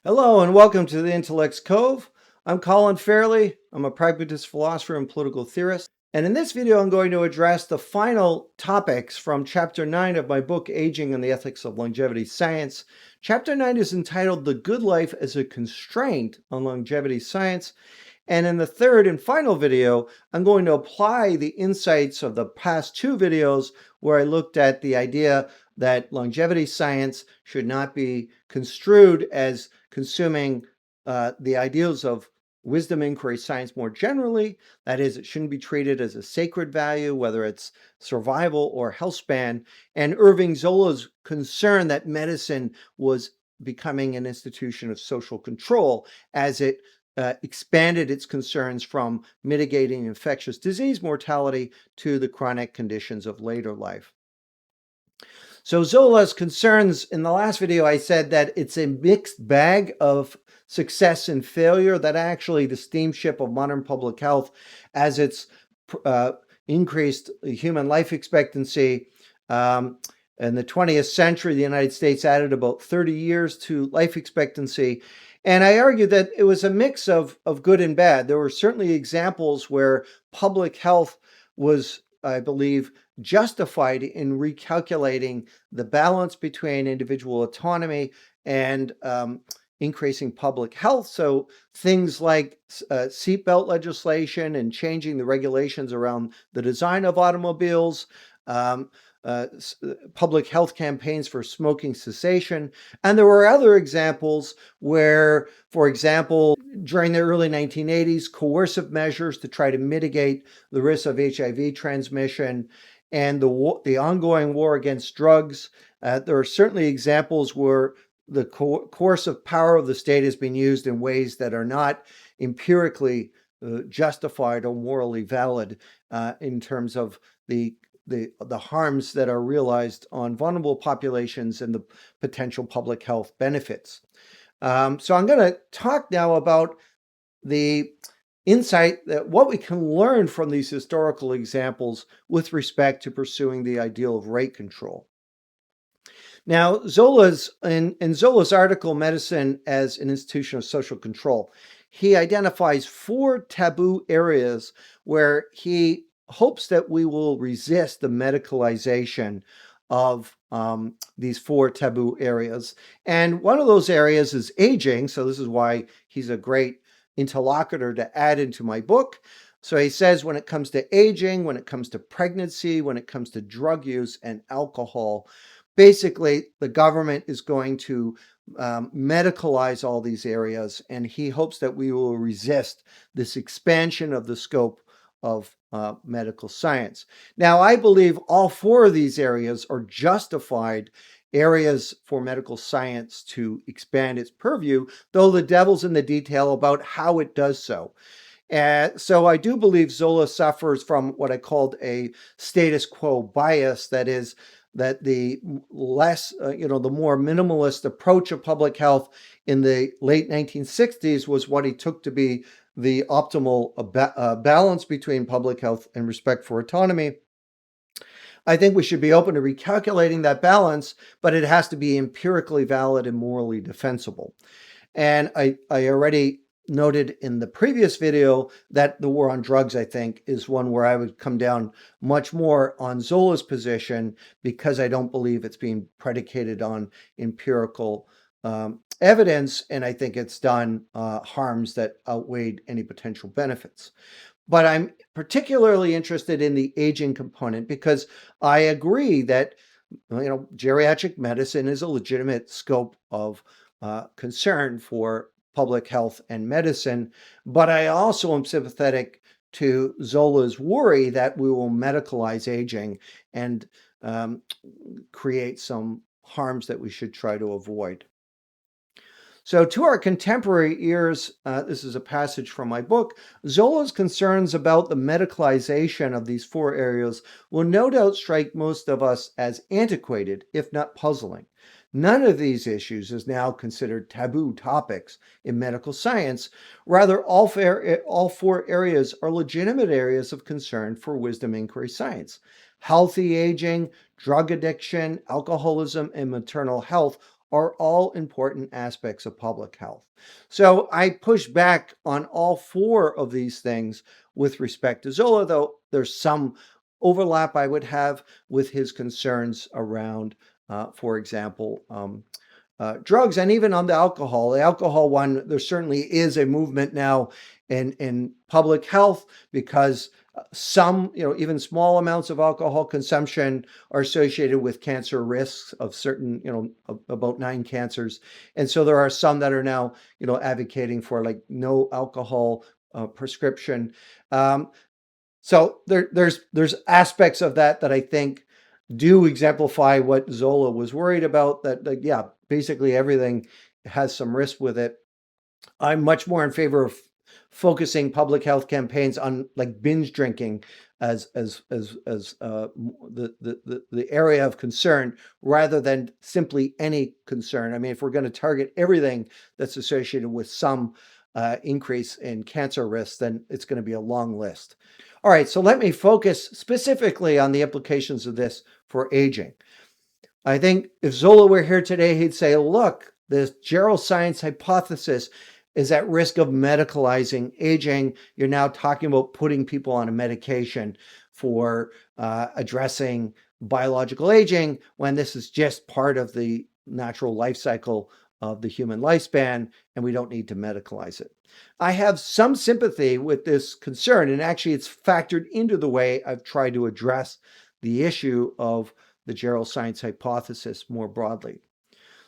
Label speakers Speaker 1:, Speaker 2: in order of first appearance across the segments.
Speaker 1: Hello and welcome to the Intellect's Cove. I'm Colin Fairley. I'm a pragmatist philosopher and political theorist. And in this video, I'm going to address the final topics from Chapter 9 of my book, Aging and the Ethics of Longevity Science. Chapter 9 is entitled The Good Life as a Constraint on Longevity Science. And in the third and final video, I'm going to apply the insights of the past two videos where I looked at the idea that longevity science should not be construed as consuming the ideals of wisdom inquiry science more generally. That is, it shouldn't be treated as a sacred value, whether it's survival or health span. And Irving Zola's concern that medicine was becoming an institution of social control as it expanded its concerns from mitigating infectious disease mortality to the chronic conditions of later life. So Zola's concerns, in the last video, I said that it's a mixed bag of success and failure, that actually the steamship of modern public health, as it's increased human life expectancy, in the 20th century, the United States added about 30 years to life expectancy. And I argue that it was a mix of good and bad. There were certainly examples where public health was, I believe, justified in recalculating the balance between individual autonomy and increasing public health. So things like seatbelt legislation and changing the regulations around the design of automobiles, public health campaigns for smoking cessation. And there were other examples where, for example, during the early 1980s, coercive measures to try to mitigate the risk of HIV transmission and the ongoing war against drugs. There are certainly examples where the coercive power of the state has been used in ways that are not empirically justified or morally valid in terms of the harms that are realized on vulnerable populations and the potential public health benefits. So I'm going to talk now about the insight that what we can learn from these historical examples with respect to pursuing the ideal of rate control. Now, in Zola's article, Medicine as an Institution of Social Control, he identifies 4 taboo areas where he hopes that we will resist the medicalization of these 4 taboo areas. And one of those areas is aging. So this is why he's a great interlocutor to add into my book. So he says when it comes to aging, when it comes to pregnancy, when it comes to drug use and alcohol, basically the government is going to medicalize all these areas, and he hopes that we will resist this expansion of the scope of medical science. Now, I believe all 4 of these areas are justified areas for medical science to expand its purview, though the devil's in the detail about how it does so. So I do believe Zola suffers from what I called a status quo bias, that is, that the less, the more minimalist approach of public health in the late 1960s was what he took to be the optimal balance between public health and respect for autonomy. I think we should be open to recalculating that balance, but it has to be empirically valid and morally defensible. And I already noted in the previous video that the war on drugs, I think, is one where I would come down much more on Zola's position because I don't believe it's being predicated on empirical evidence, and I think it's done harms that outweighed any potential benefits. But I'm particularly interested in the aging component because I agree that geriatric medicine is a legitimate scope of concern for public health and medicine, but I also am sympathetic to Zola's worry that we will medicalize aging and create some harms that we should try to avoid. So to our contemporary ears, this is a passage from my book, Zola's concerns about the medicalization of these 4 areas will no doubt strike most of us as antiquated, if not puzzling. None of these issues is now considered taboo topics in medical science. Rather, all 4 areas are legitimate areas of concern for wisdom inquiry science. Healthy aging, drug addiction, alcoholism, and maternal health are all important aspects of public health. So I push back on all four of these things with respect to Zola, though there's some overlap I would have with his concerns around, for example, drugs, and even on the alcohol. The alcohol one, there certainly is a movement now in public health because some, even small amounts of alcohol consumption are associated with cancer risks of certain, about 9 cancers. And so there are some that are now, advocating for like no alcohol prescription. So there's aspects of that I think do exemplify what Zola was worried about, that like, yeah, basically everything has some risk with it. I'm much more in favor of focusing public health campaigns on like binge drinking as the area of concern rather than simply any concern. I mean, if we're going to target everything that's associated with some increase in cancer risk, then it's going to be a long list. All right, so let me focus specifically on the implications of this for aging. I think if Zola were here today, he'd say, look, the geroscience hypothesis is at risk of medicalizing aging. You're now talking about putting people on a medication for addressing biological aging when this is just part of the natural life cycle of the human lifespan, and we don't need to medicalize it. I have some sympathy with this concern, and actually it's factored into the way I've tried to address the issue of the geroscience hypothesis more broadly.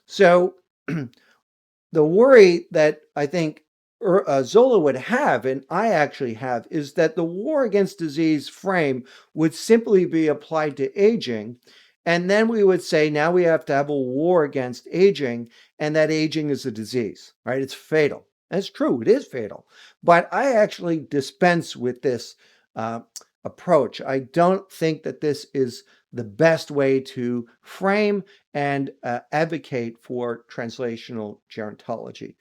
Speaker 1: So the worry that I think Zola would have, and I actually have, is that the war against disease frame would simply be applied to aging. And then we would say, now we have to have a war against aging, and that aging is a disease, right? It's fatal. That's true, it is fatal. But I actually dispense with this approach. I don't think that this is the best way to frame and advocate for translational gerontology.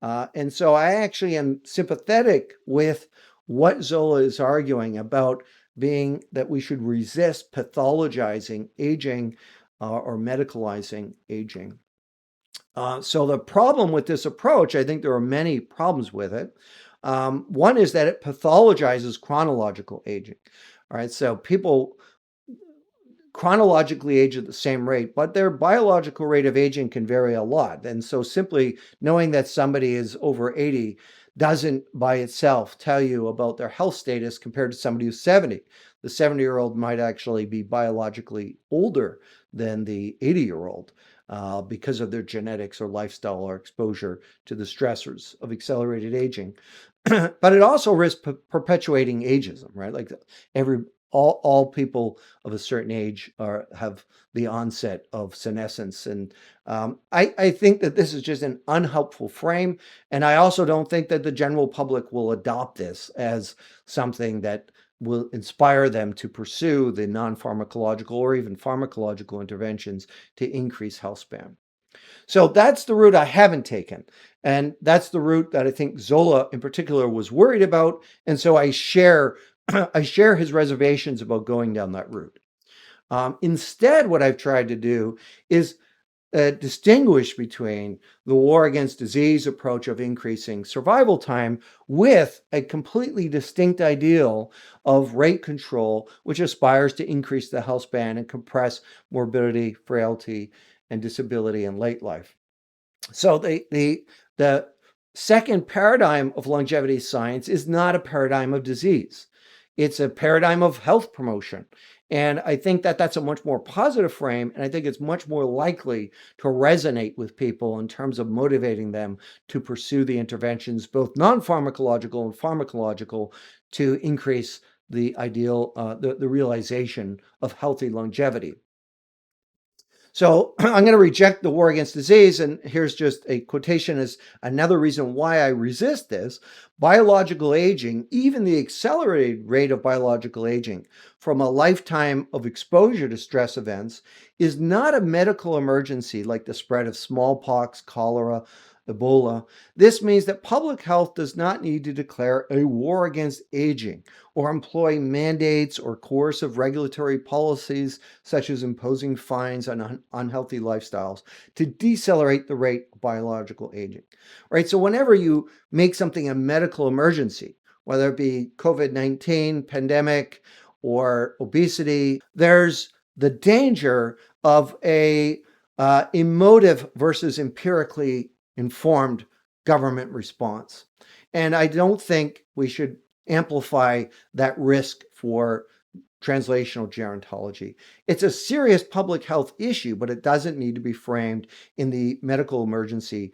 Speaker 1: And so I actually am sympathetic with what Zola is arguing about being that we should resist pathologizing aging or medicalizing aging. So the problem with this approach, I think there are many problems with it. One is that it pathologizes chronological aging. All right, so people chronologically age at the same rate, but their biological rate of aging can vary a lot. And so simply knowing that somebody is over 80 doesn't by itself tell you about their health status compared to somebody who's 70. The 70-year-old might actually be biologically older than the 80-year-old because of their genetics or lifestyle or exposure to the stressors of accelerated aging. But it also risks perpetuating ageism, right? Like all people of a certain age have the onset of senescence. And I think that this is just an unhelpful frame. And I also don't think that the general public will adopt this as something that will inspire them to pursue the non-pharmacological or even pharmacological interventions to increase health span. So that's the route I haven't taken. And that's the route that I think Zola in particular was worried about. And so I share his reservations about going down that route. Instead, what I've tried to do is distinguish between the war against disease approach of increasing survival time with a completely distinct ideal of rate control, which aspires to increase the health span and compress morbidity, frailty, and disability in late life. So the second paradigm of longevity science is not a paradigm of disease. It's a paradigm of health promotion. And I think that that's a much more positive frame. And I think it's much more likely to resonate with people in terms of motivating them to pursue the interventions, both non-pharmacological and pharmacological, to increase the ideal, the realization of healthy longevity. So I'm going to reject the war against disease. And here's just a quotation as another reason why I resist this. Biological aging, even the accelerated rate of biological aging from a lifetime of exposure to stress events, is not a medical emergency like the spread of smallpox, cholera, Ebola. This means that public health does not need to declare a war against aging or employ mandates or coercive regulatory policies such as imposing fines on unhealthy lifestyles to decelerate the rate of biological aging. Right? So whenever you make something a medical emergency, whether it be COVID-19 pandemic or obesity, there's the danger of a emotive versus empirically informed government response. And I don't think we should amplify that risk for translational gerontology. It's a serious public health issue, but it doesn't need to be framed in the medical emergency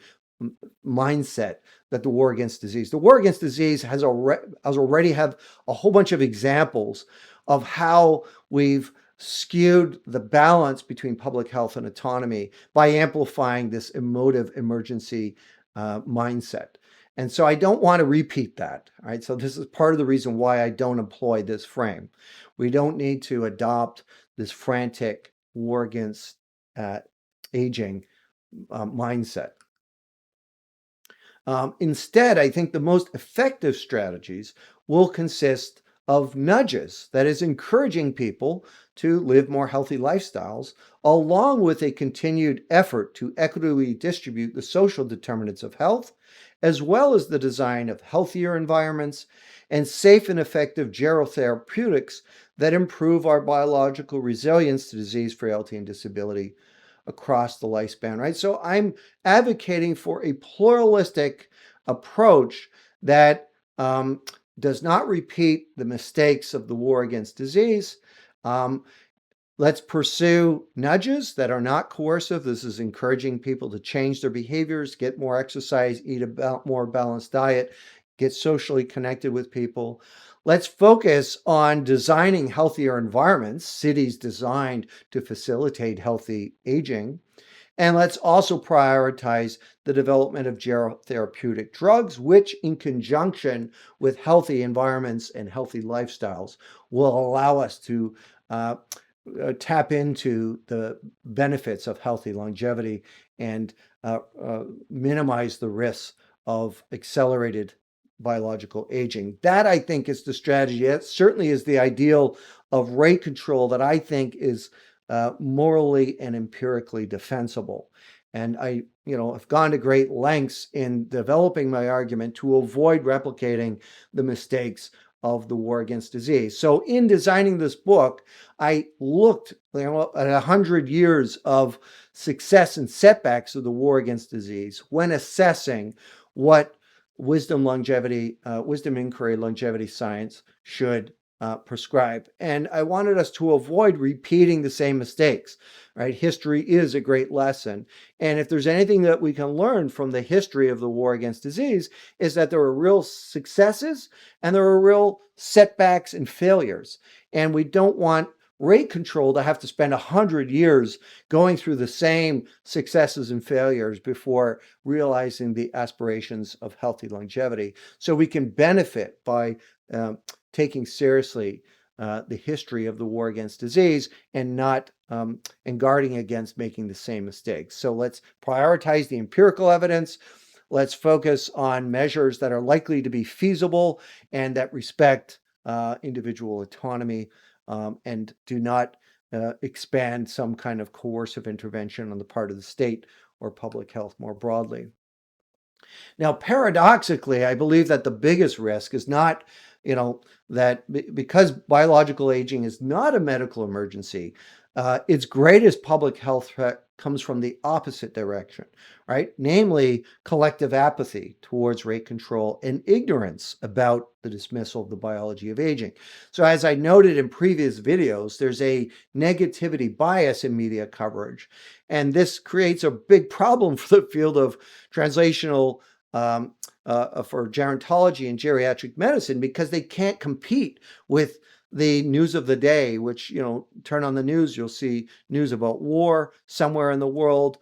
Speaker 1: mindset that the war against disease. The war against disease has already have a whole bunch of examples of how we've skewed the balance between public health and autonomy by amplifying this emotive emergency mindset. And so I don't want to repeat that. Right. So this is part of the reason why I don't employ this frame. We don't need to adopt this frantic war against aging mindset. Instead, I think the most effective strategies will consist of nudges, that is, encouraging people to live more healthy lifestyles, along with a continued effort to equitably distribute the social determinants of health, as well as the design of healthier environments and safe and effective gerotherapeutics that improve our biological resilience to disease, frailty, and disability across the lifespan, right? So I'm advocating for a pluralistic approach that does not repeat the mistakes of the war against disease. Let's pursue nudges that are not coercive. This is encouraging people to change their behaviors, get more exercise, eat a more balanced diet, get socially connected with people. Let's focus on designing healthier environments, cities designed to facilitate healthy aging. And let's also prioritize the development of gerotherapeutic drugs, which, in conjunction with healthy environments and healthy lifestyles, will allow us to tap into the benefits of healthy longevity and minimize the risks of accelerated biological aging. That, I think, is the strategy. That certainly is the ideal of rate control that I think is morally and empirically defensible. And I, have gone to great lengths in developing my argument to avoid replicating the mistakes of the war against disease. So in designing this book, I looked at 100 years of success and setbacks of the war against disease when assessing what wisdom inquiry longevity science should prescribe. And I wanted us to avoid repeating the same mistakes, right? History is a great lesson. And if there's anything that we can learn from the history of the war against disease, is that there are real successes and there are real setbacks and failures. And we don't want rate control to have to spend 100 years going through the same successes and failures before realizing the aspirations of healthy longevity. So we can benefit by taking seriously the history of the war against disease and not and guarding against making the same mistakes. So let's prioritize the empirical evidence. Let's focus on measures that are likely to be feasible and that respect individual autonomy and do not expand some kind of coercive intervention on the part of the state or public health more broadly. Now, paradoxically, I believe that the biggest risk is not, that because biological aging is not a medical emergency, its greatest public health threat comes from the opposite direction, right? Namely, collective apathy towards rate control and ignorance about the dismissal of the biology of aging. So as I noted in previous videos, there's a negativity bias in media coverage, and this creates a big problem for the field of translational for gerontology and geriatric medicine because they can't compete with the news of the day, which, turn on the news, you'll see news about war somewhere in the world,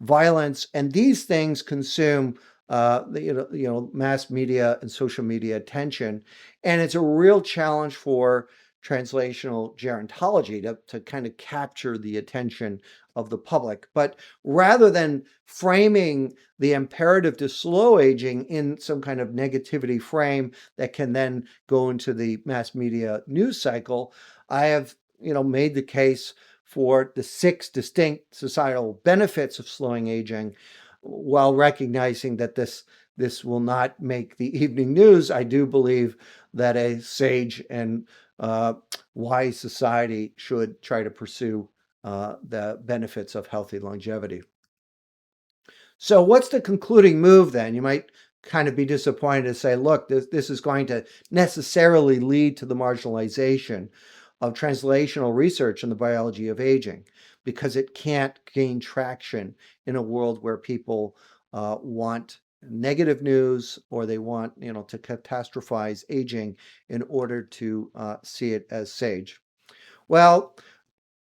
Speaker 1: violence, and these things consume mass media and social media attention. And it's a real challenge for translational gerontology to kind of capture the attention of the public. But rather than framing the imperative to slow aging in some kind of negativity frame that can then go into the mass media news cycle, I have, made the case for the 6 distinct societal benefits of slowing aging, while recognizing that this will not make the evening news. I do believe that a sage and wise society should try to pursue the benefits of healthy longevity. So what's the concluding move then? You might kind of be disappointed to say, look, this is going to necessarily lead to the marginalization of translational research in the biology of aging, because it can't gain traction in a world where people want negative news, or they want, to catastrophize aging in order to see it as sage. Well,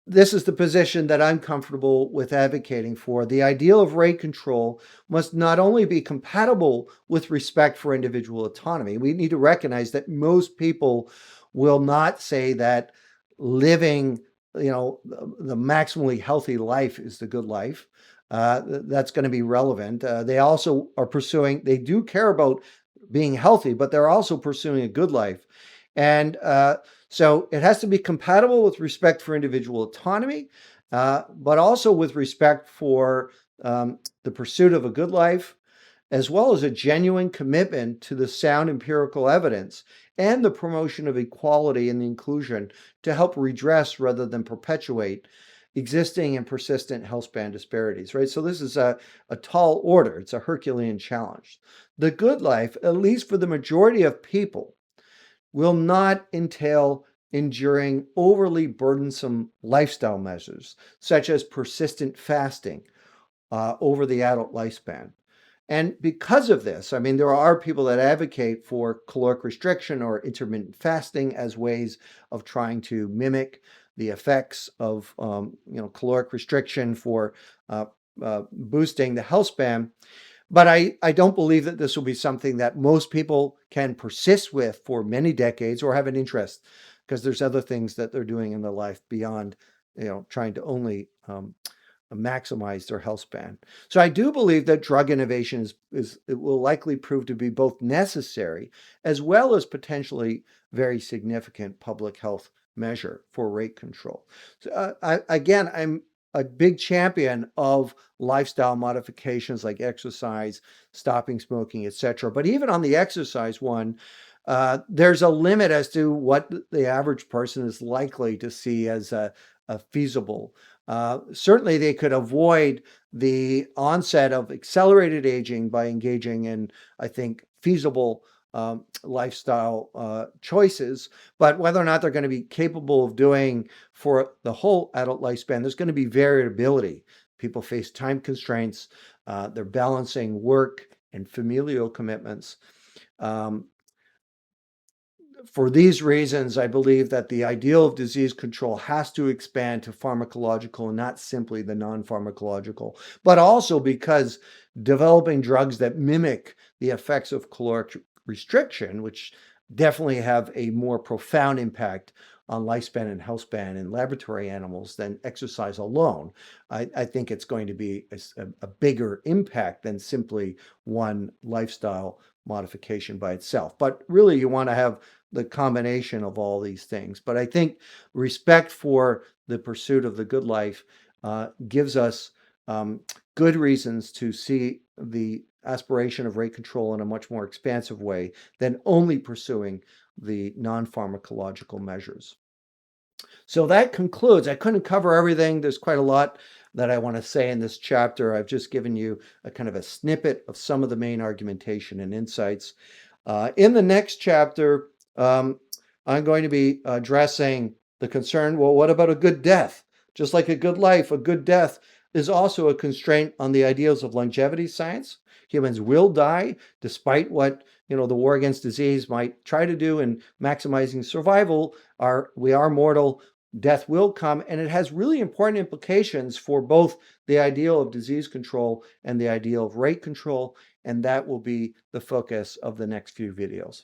Speaker 1: this is the position that I'm comfortable with advocating for. The ideal of rate control must not only be compatible with respect for individual autonomy. We need to recognize that most people will not say that living, the maximally healthy life is the good life. That's going to be relevant. They also are they do care about being healthy, but they're also pursuing a good life. And so it has to be compatible with respect for individual autonomy, but also with respect for the pursuit of a good life, as well as a genuine commitment to the sound empirical evidence and the promotion of equality and inclusion to help redress rather than perpetuate existing and persistent health span disparities, right? So this is a tall order. It's a Herculean challenge. The good life, at least for the majority of people, will not entail enduring overly burdensome lifestyle measures, such as persistent fasting over the adult lifespan. And because of this, I mean, there are people that advocate for caloric restriction or intermittent fasting as ways of trying to mimic the effects of, caloric restriction for boosting the health span. But I don't believe that this will be something that most people can persist with for many decades or have an interest, because there's other things that they're doing in their life beyond, trying to only maximize their health span. So I do believe that drug innovation it will likely prove to be both necessary as well as potentially very significant public health measure for rate control. So I'm a big champion of lifestyle modifications like exercise, stopping smoking, etc. But even on the exercise one, there's a limit as to what the average person is likely to see as a feasible. Certainly, they could avoid the onset of accelerated aging by engaging in, I think, feasible lifestyle choices. But whether or not they're going to be capable of doing for the whole adult lifespan, there's going to be variability. People face time constraints. They're balancing work and familial commitments. For these reasons, I believe that the ideal of disease control has to expand to pharmacological and not simply the non-pharmacological, but also because developing drugs that mimic the effects of caloric restriction, which definitely have a more profound impact on lifespan and health span in laboratory animals than exercise alone. I think it's going to be a bigger impact than simply one lifestyle modification by itself. But really, you want to have the combination of all these things. But I think respect for the pursuit of the good life gives us good reasons to see the aspiration of rate control in a much more expansive way than only pursuing the non-pharmacological measures. So that concludes. I couldn't cover everything. There's quite a lot that I want to say in this chapter. I've just given you a kind of a snippet of some of the main argumentation and insights. In the next chapter, I'm going to be addressing the concern, well, what about a good death? Just like a good life, a good death is also a constraint on the ideals of longevity science. Humans will die despite what the war against disease might try to do in maximizing survival. We are mortal. Death will come, and it has really important implications for both the ideal of disease control and the ideal of rate control, and that will be the focus of the next few videos.